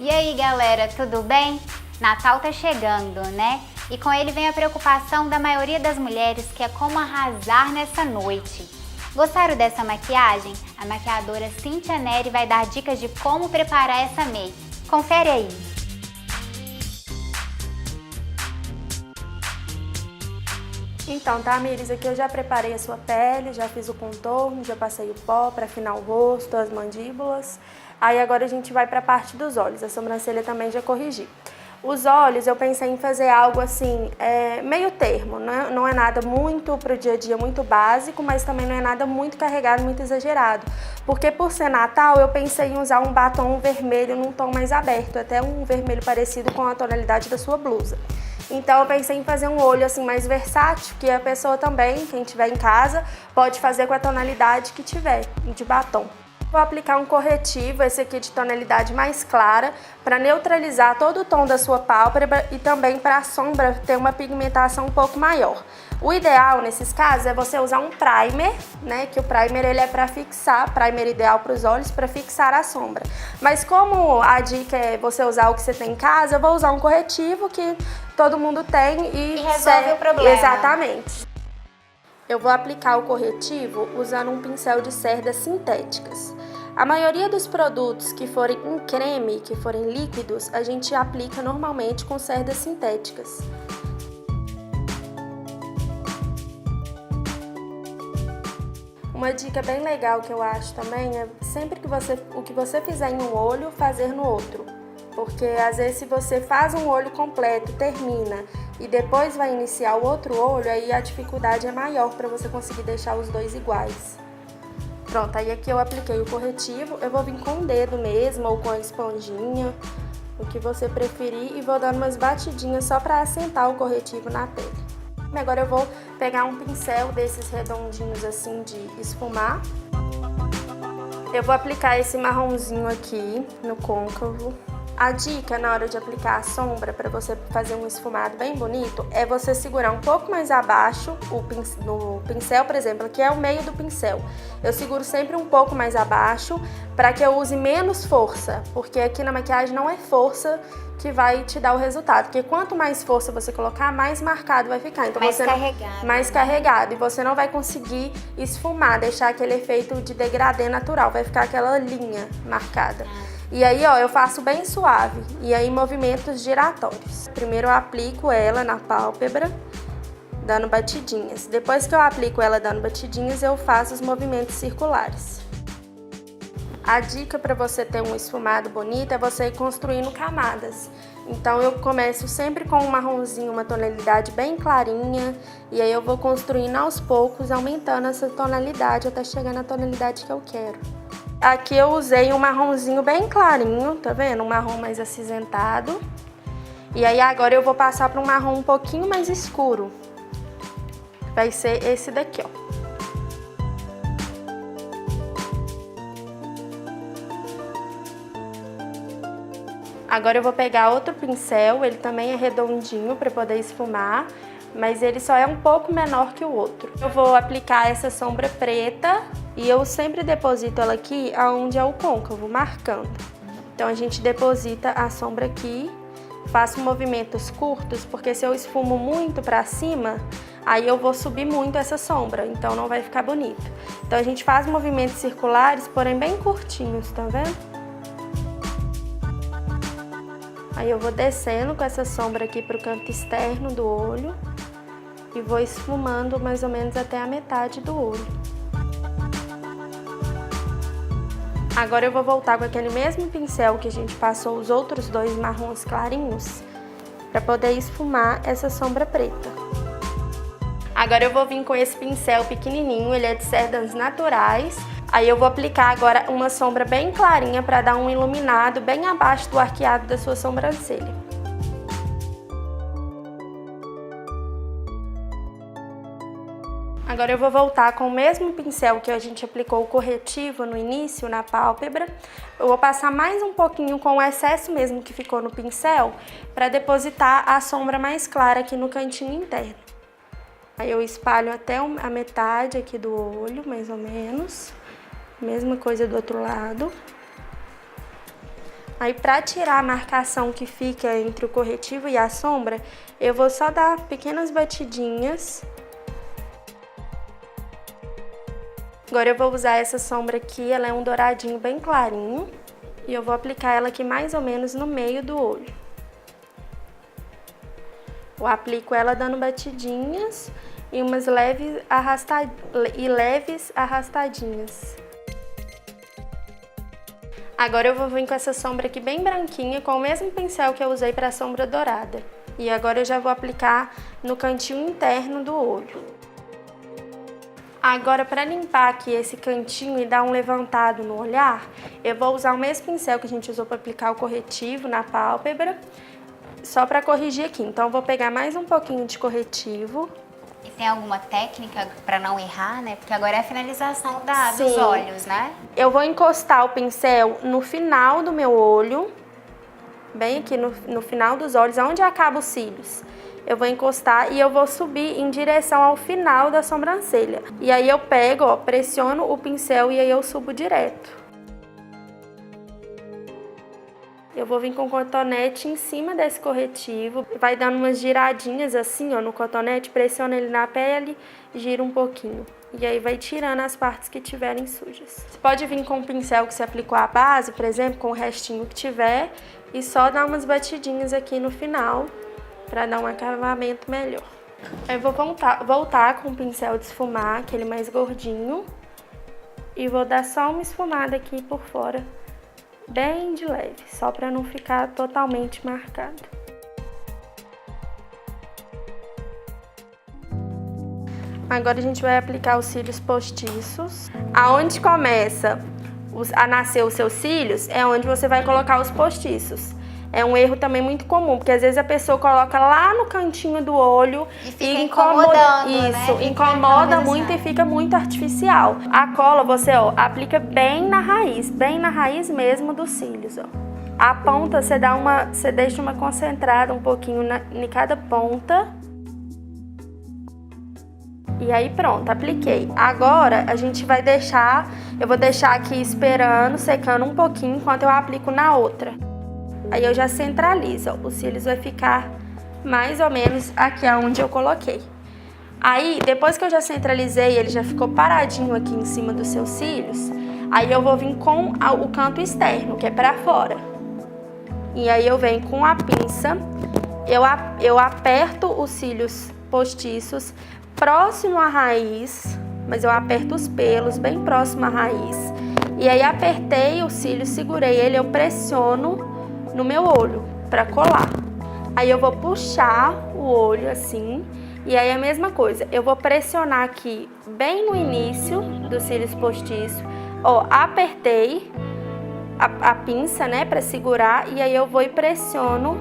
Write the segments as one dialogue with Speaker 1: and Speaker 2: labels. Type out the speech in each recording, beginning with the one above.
Speaker 1: E aí galera, tudo bem? Natal tá chegando, né? E com ele vem a preocupação da maioria das mulheres, que é como arrasar nessa noite. Gostaram dessa maquiagem? A maquiadora Cíntia Neri vai dar dicas de como preparar essa make. Confere aí!
Speaker 2: Então, Tamires, aqui eu já preparei a sua pele, já fiz o contorno, já passei o pó para afinar o rosto, as mandíbulas. Aí agora a gente vai para a parte dos olhos, a sobrancelha também já corrigi. Os olhos eu pensei em fazer algo assim, meio termo, né? Não é nada muito para o dia a dia, muito básico, mas também não é nada muito carregado, muito exagerado. Porque por ser Natal, eu pensei em usar um batom vermelho num tom mais aberto, até um vermelho parecido com a tonalidade da sua blusa. Então eu pensei em fazer um olho assim mais versátil, que a pessoa também, quem tiver em casa, pode fazer com a tonalidade que tiver de batom. Vou aplicar um corretivo, esse aqui de tonalidade mais clara, para neutralizar todo o tom da sua pálpebra e também para a sombra ter uma pigmentação um pouco maior. O ideal nesses casos é você usar um primer, né? Que o primer ele é para fixar, primer ideal para os olhos, para fixar a sombra. Mas como a dica é você usar o que você tem em casa, eu vou usar um corretivo que todo mundo tem
Speaker 1: e resolve o problema.
Speaker 2: Exatamente. Eu vou aplicar o corretivo usando um pincel de cerdas sintéticas. A maioria dos produtos que forem em creme, que forem líquidos, a gente aplica normalmente com cerdas sintéticas. Uma dica bem legal que eu acho também é sempre que o que você fizer em um olho, fazer no outro. Porque às vezes se você faz um olho completo, termina e depois vai iniciar o outro olho, aí a dificuldade é maior para você conseguir deixar os dois iguais. Pronto, aí aqui eu apliquei o corretivo, eu vou vir com o dedo mesmo ou com a esponjinha, o que você preferir, e vou dando umas batidinhas só para assentar o corretivo na pele. Agora eu vou pegar um pincel desses redondinhos assim de esfumar. Eu vou aplicar esse marronzinho aqui no côncavo. A dica na hora de aplicar a sombra, para você fazer um esfumado bem bonito, é você segurar um pouco mais abaixo no pincel, por exemplo, aqui é o meio do pincel. Eu seguro sempre um pouco mais abaixo para que eu use menos força, porque aqui na maquiagem não é força que vai te dar o resultado, porque quanto mais força você colocar, mais marcado vai ficar. Então, mais carregado, e você não vai conseguir esfumar, deixar aquele efeito de degradê natural, vai ficar aquela linha marcada. E aí, ó, eu faço bem suave, e aí movimentos giratórios. Primeiro eu aplico ela na pálpebra, dando batidinhas. Depois que eu aplico ela dando batidinhas, eu faço os movimentos circulares. A dica para você ter um esfumado bonito é você ir construindo camadas. Então eu começo sempre com um marronzinho, uma tonalidade bem clarinha, e aí eu vou construindo aos poucos, aumentando essa tonalidade até chegar na tonalidade que eu quero. Aqui eu usei um marronzinho bem clarinho, tá vendo? Um marrom mais acinzentado. E aí agora eu vou passar para um marrom um pouquinho mais escuro. Vai ser esse daqui, ó. Agora eu vou pegar outro pincel, ele também é redondinho para poder esfumar, mas ele só é um pouco menor que o outro. Eu vou aplicar essa sombra preta e eu sempre deposito ela aqui onde é o côncavo, marcando. Então a gente deposita a sombra aqui, faço movimentos curtos, porque se eu esfumo muito para cima, aí eu vou subir muito essa sombra, então não vai ficar bonito. Então a gente faz movimentos circulares, porém bem curtinhos, tá vendo? Aí eu vou descendo com essa sombra aqui para o canto externo do olho e vou esfumando mais ou menos até a metade do olho. Agora eu vou voltar com aquele mesmo pincel que a gente passou os outros dois marrons clarinhos para poder esfumar essa sombra preta. Agora eu vou vir com esse pincel pequenininho, ele é de cerdas naturais. Aí eu vou aplicar agora uma sombra bem clarinha para dar um iluminado bem abaixo do arqueado da sua sobrancelha. Agora eu vou voltar com o mesmo pincel que a gente aplicou o corretivo no início, na pálpebra. Eu vou passar mais um pouquinho com o excesso mesmo que ficou no pincel para depositar a sombra mais clara aqui no cantinho interno. Aí eu espalho até a metade aqui do olho, mais ou menos. Mesma coisa do outro lado. Aí, pra tirar a marcação que fica entre o corretivo e a sombra, eu vou só dar pequenas batidinhas. Agora eu vou usar essa sombra aqui, ela é um douradinho bem clarinho. E eu vou aplicar ela aqui mais ou menos no meio do olho. Eu aplico ela dando batidinhas e umas leves arrastadinhas. Agora eu vou vir com essa sombra aqui bem branquinha, com o mesmo pincel que eu usei para a sombra dourada. E agora eu já vou aplicar no cantinho interno do olho. Agora, para limpar aqui esse cantinho e dar um levantado no olhar, eu vou usar o mesmo pincel que a gente usou para aplicar o corretivo na pálpebra, só para corrigir aqui. Então, eu vou pegar mais um pouquinho de corretivo.
Speaker 1: E tem alguma técnica para não errar, né? Porque agora é a finalização dos olhos, né?
Speaker 2: Eu vou encostar o pincel no final do meu olho, bem aqui no final dos olhos, onde acaba os cílios. Eu vou encostar e eu vou subir em direção ao final da sobrancelha. E aí eu pego, ó, pressiono o pincel e aí eu subo direto. Eu vou vir com o cotonete em cima desse corretivo, vai dando umas giradinhas assim, ó, no cotonete, pressiona ele na pele, gira um pouquinho. E aí vai tirando as partes que tiverem sujas. Você pode vir com o pincel que você aplicou a base, por exemplo, com o restinho que tiver, e só dar umas batidinhas aqui no final, para dar um acabamento melhor. Eu vou voltar com o pincel de esfumar, aquele mais gordinho, e vou dar só uma esfumada aqui por fora, bem de leve, só para não ficar totalmente marcado. Agora a gente vai aplicar os cílios postiços. Aonde começa a nascer os seus cílios é onde você vai colocar os postiços. É um erro também muito comum, porque às vezes a pessoa coloca lá no cantinho do olho
Speaker 1: e fica incomodando,
Speaker 2: isso,
Speaker 1: né?
Speaker 2: incomoda muito e fica muito artificial. A cola você, ó, aplica bem na raiz mesmo dos cílios, ó. A ponta você deixa uma concentrada um pouquinho em cada ponta. E aí pronto, apliquei. Agora a gente vai eu vou deixar aqui esperando, secando um pouquinho enquanto eu aplico na outra. Aí eu já centralizo, ó, os cílios vai ficar mais ou menos aqui onde eu coloquei. Aí, depois que eu já centralizei, ele já ficou paradinho aqui em cima dos seus cílios, aí eu vou vir com o canto externo, que é pra fora. E aí eu venho com a pinça, eu aperto os cílios postiços próximo à raiz, mas eu aperto os pelos bem próximo à raiz. E aí apertei o cílio, segurei ele, eu pressiono no meu olho para colar. Aí eu vou puxar o olho assim, e aí a mesma coisa, eu vou pressionar aqui bem no início dos cílios postiços, ó, apertei a pinça, né, para segurar, e aí eu vou e pressiono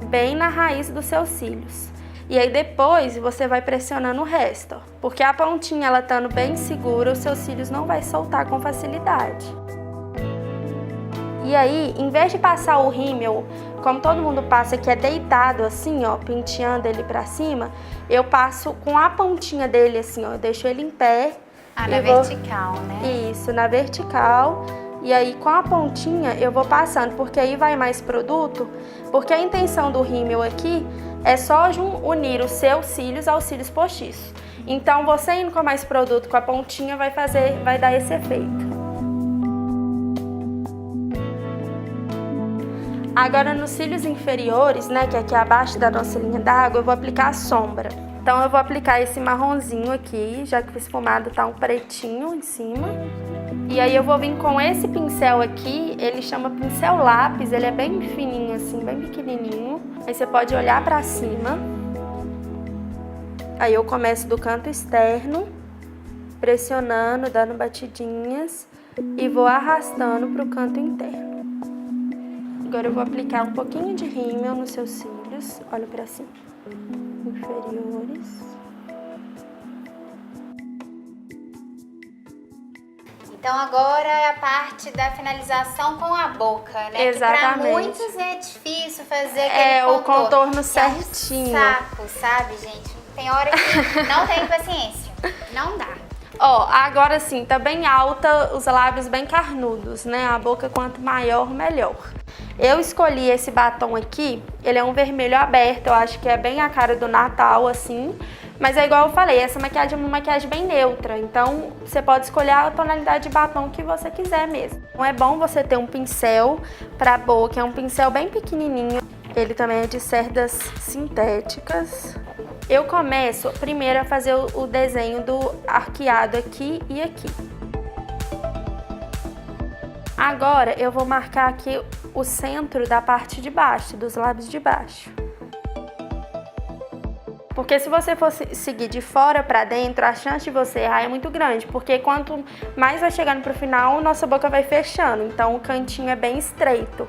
Speaker 2: bem na raiz dos seus cílios. E aí depois você vai pressionando o resto, ó, porque a pontinha ela estando bem segura, os seus cílios não vai soltar com facilidade. E aí, em vez de passar o rímel, como todo mundo passa, que é deitado assim, ó, penteando ele pra cima, eu passo com a pontinha dele assim, ó, eu deixo ele em pé.
Speaker 1: Ah, na vertical, né?
Speaker 2: Isso, na vertical. E aí, com a pontinha, eu vou passando, porque aí vai mais produto, porque a intenção do rímel aqui é só unir os seus cílios aos cílios postiços. Então, você indo com mais produto com a pontinha vai dar esse efeito. Agora, nos cílios inferiores, né, que é aqui abaixo da nossa linha d'água, eu vou aplicar a sombra. Então, eu vou aplicar esse marronzinho aqui, já que o esfumado tá um pretinho em cima. E aí, eu vou vir com esse pincel aqui, ele chama pincel lápis, ele é bem fininho assim, bem pequenininho. Aí, você pode olhar pra cima. Aí, eu começo do canto externo, pressionando, dando batidinhas e vou arrastando pro canto interno. Agora eu vou aplicar um pouquinho de rímel nos seus cílios, olha pra cima, inferiores.
Speaker 1: Então agora é a parte da finalização com a boca, né?
Speaker 2: Exatamente.
Speaker 1: Que pra muitos é difícil fazer aquele
Speaker 2: o contorno certinho.
Speaker 1: É um saco, sabe, gente? Tem hora que não tem paciência, não dá.
Speaker 2: Ó, agora sim, tá bem alta, os lábios bem carnudos, né? A boca quanto maior, melhor. Eu escolhi esse batom aqui, ele é um vermelho aberto, eu acho que é bem a cara do Natal, assim. Mas é igual eu falei, essa maquiagem é uma maquiagem bem neutra, então você pode escolher a tonalidade de batom que você quiser mesmo. Então é bom você ter um pincel pra boca, é um pincel bem pequenininho. Ele também é de cerdas sintéticas. Eu começo primeiro a fazer o desenho do arqueado aqui e aqui. Agora eu vou marcar aqui o centro da parte de baixo, dos lábios de baixo. Porque se você for seguir de fora pra dentro, a chance de você errar é muito grande. Porque quanto mais vai chegando pro final, nossa boca vai fechando. Então o cantinho é bem estreito.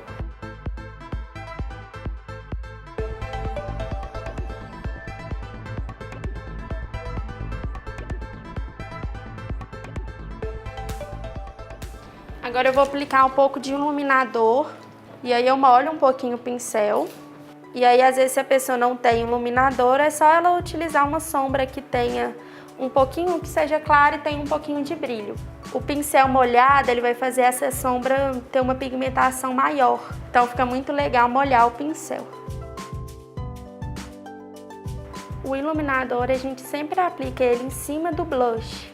Speaker 2: Agora eu vou aplicar um pouco de iluminador. E aí eu molho um pouquinho o pincel. E aí, às vezes, se a pessoa não tem iluminador, é só ela utilizar uma sombra que tenha um pouquinho, que seja clara e tenha um pouquinho de brilho. O pincel molhado, ele vai fazer essa sombra ter uma pigmentação maior. Então, fica muito legal molhar o pincel. O iluminador, a gente sempre aplica ele em cima do blush.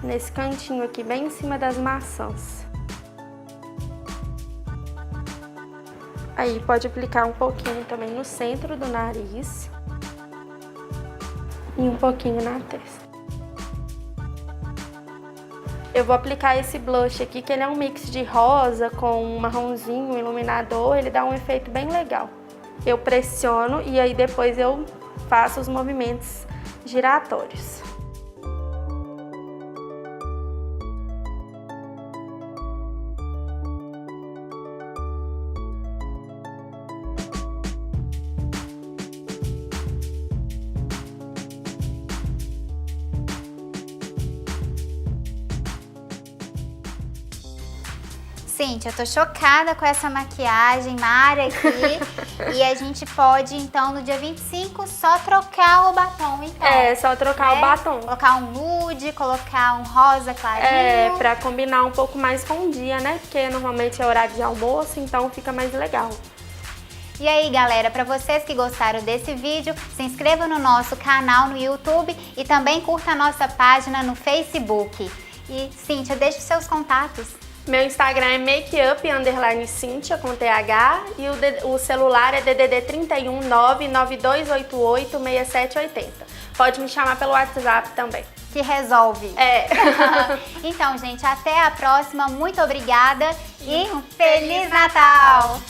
Speaker 2: Nesse cantinho aqui, bem em cima das maçãs. Aí pode aplicar um pouquinho também no centro do nariz e um pouquinho na testa. Eu vou aplicar esse blush aqui, que ele é um mix de rosa com um marronzinho, um iluminador, ele dá um efeito bem legal. Eu pressiono e aí depois eu faço os movimentos giratórios.
Speaker 1: Cíntia, eu tô chocada com essa maquiagem mara aqui. E a gente pode, então, no dia 25, só trocar o batom, então.
Speaker 2: É, só trocar o batom.
Speaker 1: Colocar um nude, colocar um rosa clarinho.
Speaker 2: É, pra combinar um pouco mais com o dia, né? Porque normalmente é horário de almoço, então fica mais legal.
Speaker 1: E aí, galera, para vocês que gostaram desse vídeo, se inscreva no nosso canal no YouTube e também curta a nossa página no Facebook. E, Cíntia, deixe seus contatos.
Speaker 2: Meu Instagram é makeup_Cíntia com TH e o celular é DDD 31 99288 6780. Pode me chamar pelo WhatsApp também.
Speaker 1: Que resolve.
Speaker 2: É.
Speaker 1: Então, gente, até a próxima. Muito obrigada e um Feliz Natal!